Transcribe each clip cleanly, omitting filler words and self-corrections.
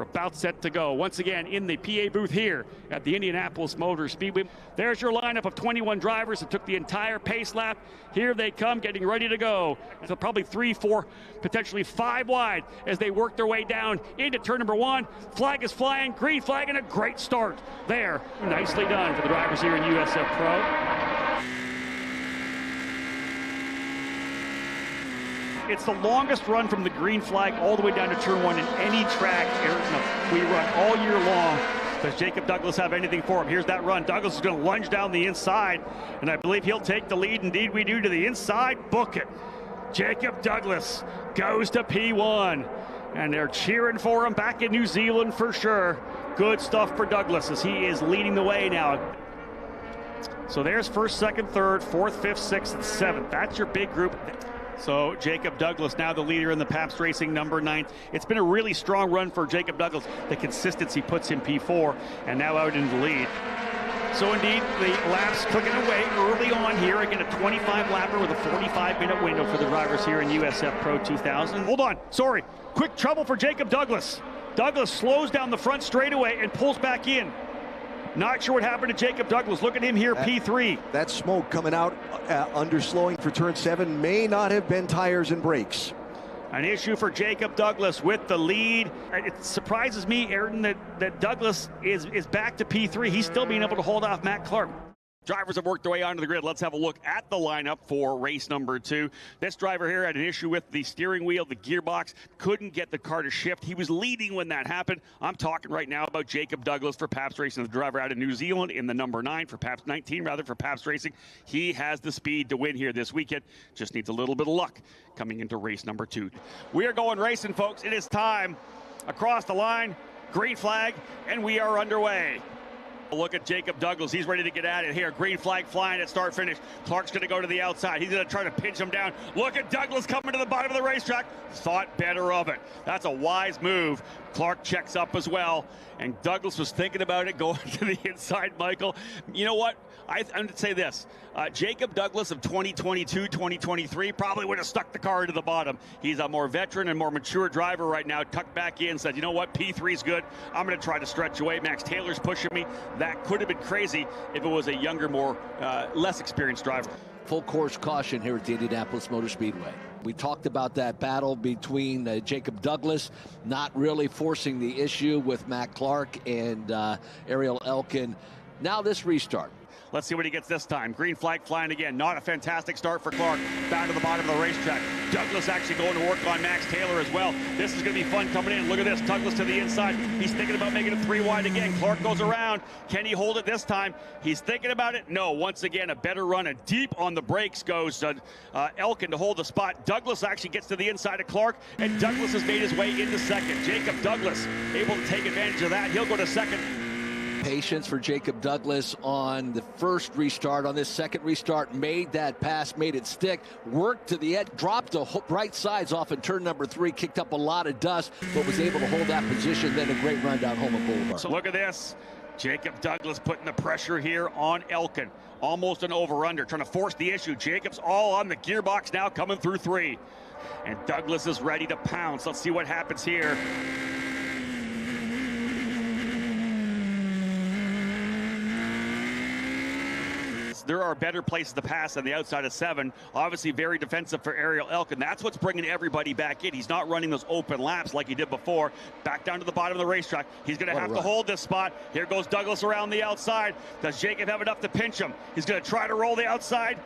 We're about set to go. Once again, in the PA booth here at the Indianapolis Motor Speedway. There's your lineup of 21 drivers that took the entire pace lap. Here they come, getting ready to go. So probably 3, 4, potentially 5 wide as they work their way down into turn number 1. Flag is flying, green flag, and a great start there. Nicely done for the drivers here in USF Pro. It's the longest run from the green flag all the way down to turn 1 in any track we run all year long. Does Jacob Douglas have anything for him? Here's that run. Douglas is going to lunge down the inside, and I believe he'll take the lead. Indeed we do, to the inside. Book it. Jacob Douglas goes to P1, and they're cheering for him back in New Zealand for sure. Good stuff for Douglas as he is leading the way now. So there's first, second, third, fourth, fifth, sixth, and seventh. That's your big group. So Jacob Douglas now the leader in the Pabst Racing number 9. It's been a really strong run for Jacob Douglas. The consistency puts him P4 and now out in the lead. So indeed, the laps clicking away early on here. Again, a 25 lapper with a 45-minute window for the drivers here in USF Pro 2000. Hold on, sorry. Quick trouble for Jacob Douglas. Douglas slows down the front straightaway and pulls back in. Not sure what happened to Jacob Douglas. Look at him here, P3. That smoke coming out under slowing for turn 7 may not have been tires and brakes. An issue for Jacob Douglas with the lead. It surprises me, Ayrton, that Douglas is back to P3. He's still being able to hold off Matt Clark. Drivers have worked their way onto the grid. Let's have a look at the lineup for race number 2. This driver here had an issue with the steering wheel, the gearbox, couldn't get the car to shift. He was leading when that happened. I'm talking right now about Jacob Douglas for Pabst Racing, the driver out of New Zealand in the number 9 for Pabst 19, rather, for Pabst Racing. He has the speed to win here this weekend. Just needs a little bit of luck coming into race number 2. We are going racing, folks. It is time. Across the line, green flag, and we are underway. Look at Jacob Douglas. He's ready to get at it here. Green flag flying at start finish. Clark's going to go to the outside. He's going to try to pinch him down. Look at Douglas coming to the bottom of the racetrack. Thought better of it. That's a wise move. Clark checks up as well. And Douglas was thinking about it going to the inside, Michael. You know what? I'm going to say this. Jacob Douglas of 2022, 2023 probably would have stuck the car into the bottom. He's a more veteran and more mature driver right now. Tucked back in, said, you know what? P3's good. I'm going to try to stretch away. Max Taylor's pushing me. That could have been crazy if it was a younger, more less experienced driver. Full course caution here at the Indianapolis Motor Speedway. We talked about that battle between Jacob Douglas not really forcing the issue with Matt Clark and Ariel Elkin. Now this restart. Let's see what he gets this time. Green flag flying again. Not a fantastic start for Clark. Down to the bottom of the racetrack. Douglas actually going to work on Max Taylor as well. This is going to be fun coming in. Look at this. Douglas to the inside. He's thinking about making it 3 wide again. Clark goes around. Can he hold it this time? He's thinking about it. No. Once again, a better run. And deep on the brakes goes Elkin to hold the spot. Douglas actually gets to the inside of Clark. And Douglas has made his way into second. Jacob Douglas able to take advantage of that. He'll go to second. Patience for Jacob Douglas on the first restart. On this second restart, made that pass, made it stick, worked to the edge, dropped the right sides off in turn number 3, kicked up a lot of dust, but was able to hold that position. Then a great run down Homan Boulevard. So look at this. Jacob Douglas putting the pressure here on Elkin. Almost an over-under, trying to force the issue. Jacob's all on the gearbox now, coming through 3. And Douglas is ready to pounce. Let's see what happens here. There are better places to pass on the outside of 7. Obviously very defensive for Ariel Elkin. That's what's bringing everybody back in. He's not running those open laps like he did before. Back down to the bottom of the racetrack. He's going to have to hold this spot. Here goes Douglas around the outside. Does Jacob have enough to pinch him? He's going to try to roll the outside.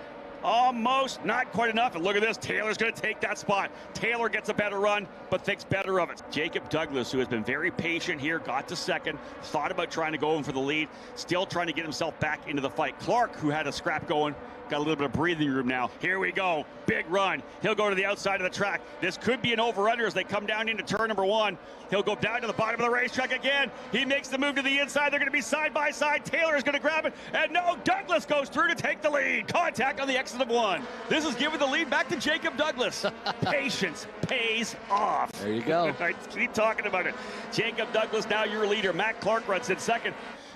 Almost, not quite enough. And look at this, Taylor's going to take that spot. Taylor gets a better run, but thinks better of it. Jacob Douglas, who has been very patient here, got to second, thought about trying to go in for the lead, still trying to get himself back into the fight. Clark, who had a scrap going, got a little bit of breathing room now. Here we go, big run. He'll go to the outside of the track. This could be an over-under as they come down into turn number 1. He'll go down to the bottom of the racetrack again. He makes the move to the inside. They're going to be side by side. Taylor is going to grab it. And no, Douglas goes through to take the lead. Contact on the exit of 1. This is giving the lead back to Jacob Douglas. Patience pays off. There you go. Keep talking about it. Jacob Douglas now your leader. Matt Clark runs in second.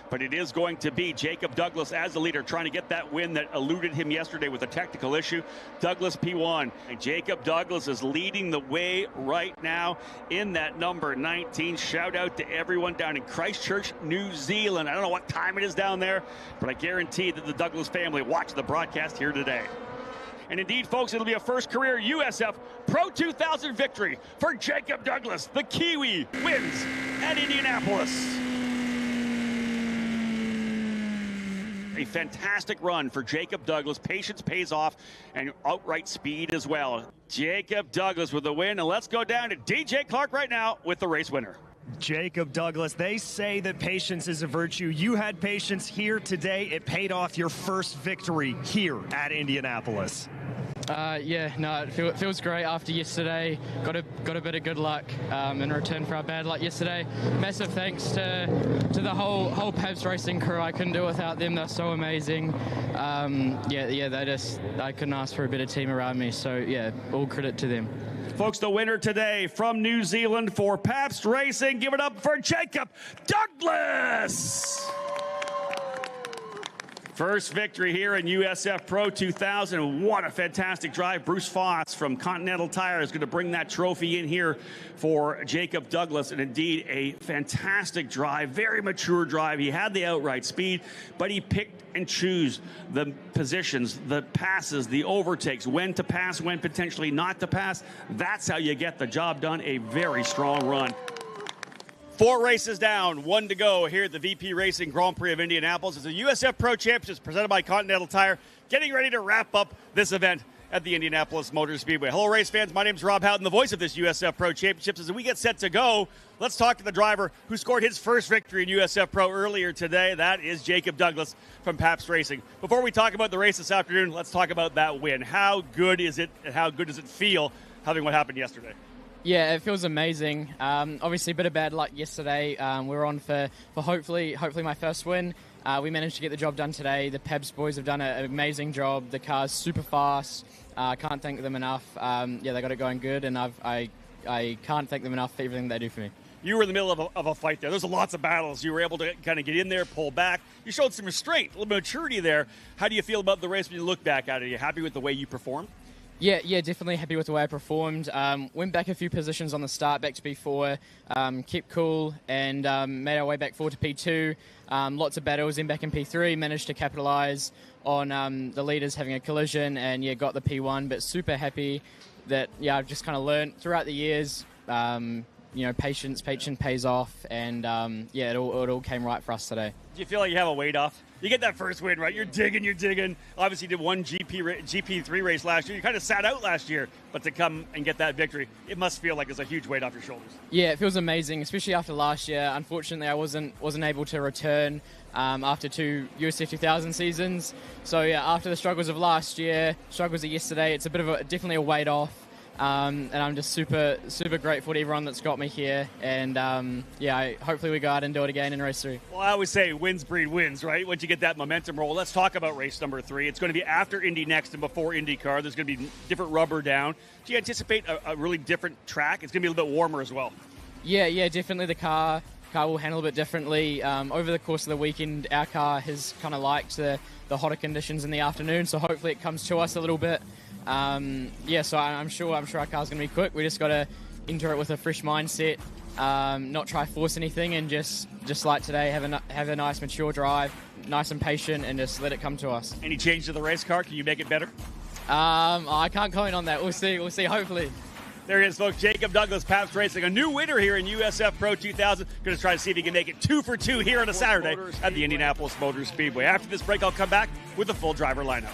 But it is going to be Jacob Douglas as the leader, trying to get that win that eluded him yesterday with a technical issue. Douglas P1. And Jacob Douglas is leading the way right now in that number 19. Shout out to everyone down in Christchurch, New Zealand. I don't know what time it is down there, but I guarantee that the Douglas family watch the broadcast here today. And indeed, folks, it'll be a first career USF Pro 2000 victory for Jacob Douglas. The Kiwi wins at Indianapolis. A fantastic run for Jacob Douglas. Patience pays off, and outright speed as well. Jacob Douglas with the win, and let's go down to DJ Clark right now with the race winner. Jacob Douglas, they say that patience is a virtue. You had patience here today. It paid off, your first victory here at Indianapolis. It feels great after yesterday. Got a bit of good luck in return for our bad luck yesterday. Massive thanks to the whole Pabst Racing crew. I couldn't do it without them. They're so amazing. I couldn't ask for a better team around me. So yeah, all credit to them. Folks, the winner today from New Zealand for Pabst Racing. Give it up for Jacob Douglas. First victory here in USF Pro 2000. What a fantastic drive. Bruce Foss from Continental Tire is going to bring that trophy in here for Jacob Douglas. And indeed, a fantastic drive, very mature drive. He had the outright speed, but he picked and chose the positions, the passes, the overtakes, when to pass, when potentially not to pass. That's how you get the job done. A very strong run. 4 races down, 1 to go here at the VP Racing Grand Prix of Indianapolis. It's a USF Pro Championships presented by Continental Tire, getting ready to wrap up this event at the Indianapolis Motor Speedway. Hello, race fans. My name is Rob Houghton, the voice of this USF Pro Championships. As we get set to go, let's talk to the driver who scored his first victory in USF Pro earlier today. That is Jacob Douglas from Pabst Racing. Before we talk about the race this afternoon, let's talk about that win. How good is it, and how good does it feel having what happened yesterday? Yeah, it feels amazing. Obviously, a bit of bad luck yesterday. We were on for hopefully my first win. We managed to get the job done today. The Pabst boys have done an amazing job. The car's super fast. Can't thank them enough. They got it going good, and I can't thank them enough for everything they do for me. You were in the middle of a fight there. There's lots of battles. You were able to kind of get in there, pull back. You showed some restraint, a little maturity there. How do you feel about the race when you look back at it? Are you happy with the way you performed? Yeah, definitely happy with the way I performed. Went back a few positions on the start, back to P4, kept cool, and made our way back forward to P2. Lots of battles, then back in P3, managed to capitalise on the leaders having a collision, and got the P1, but super happy that, I've just kind of learned throughout the years, patience pays off, and it all came right for us today. Do you feel like you have a weight off? You get that first win, right? You're digging. Obviously, you did one GP3 race last year. You kind of sat out last year, but to come and get that victory, it must feel like it's a huge weight off your shoulders. Yeah, it feels amazing, especially after last year. Unfortunately, I wasn't able to return after 2 USF 2000 seasons. So after the struggles of last year, struggles of yesterday, it's definitely a weight off. And I'm just super grateful to everyone that's got me here. And hopefully we go out and do it again in race 3. Well, I always say wins breed wins, right? Once you get that momentum roll. Let's talk about race number 3. It's going to be after Indy next and before IndyCar. There's going to be different rubber down. Do you anticipate a really different track? It's going to be a little bit warmer as well. Yeah, definitely the car will handle a bit differently. Over the course of the weekend, our car has kind of liked the hotter conditions in the afternoon, so hopefully it comes to us a little bit. So I'm sure our car's going to be quick. We just got to enter it with a fresh mindset, not try force anything, and just like today, have a nice mature drive, nice and patient, and just let it come to us. Any change to the race car? Can you make it better? I can't comment on that. We'll see, hopefully. There he is, folks. Jacob Douglas, Pabst Racing, a new winner here in USF Pro 2000. Going to try to see if he can make it 2 for 2 here on a Saturday at the Indianapolis Motor Speedway. After this break, I'll come back with the full driver lineup.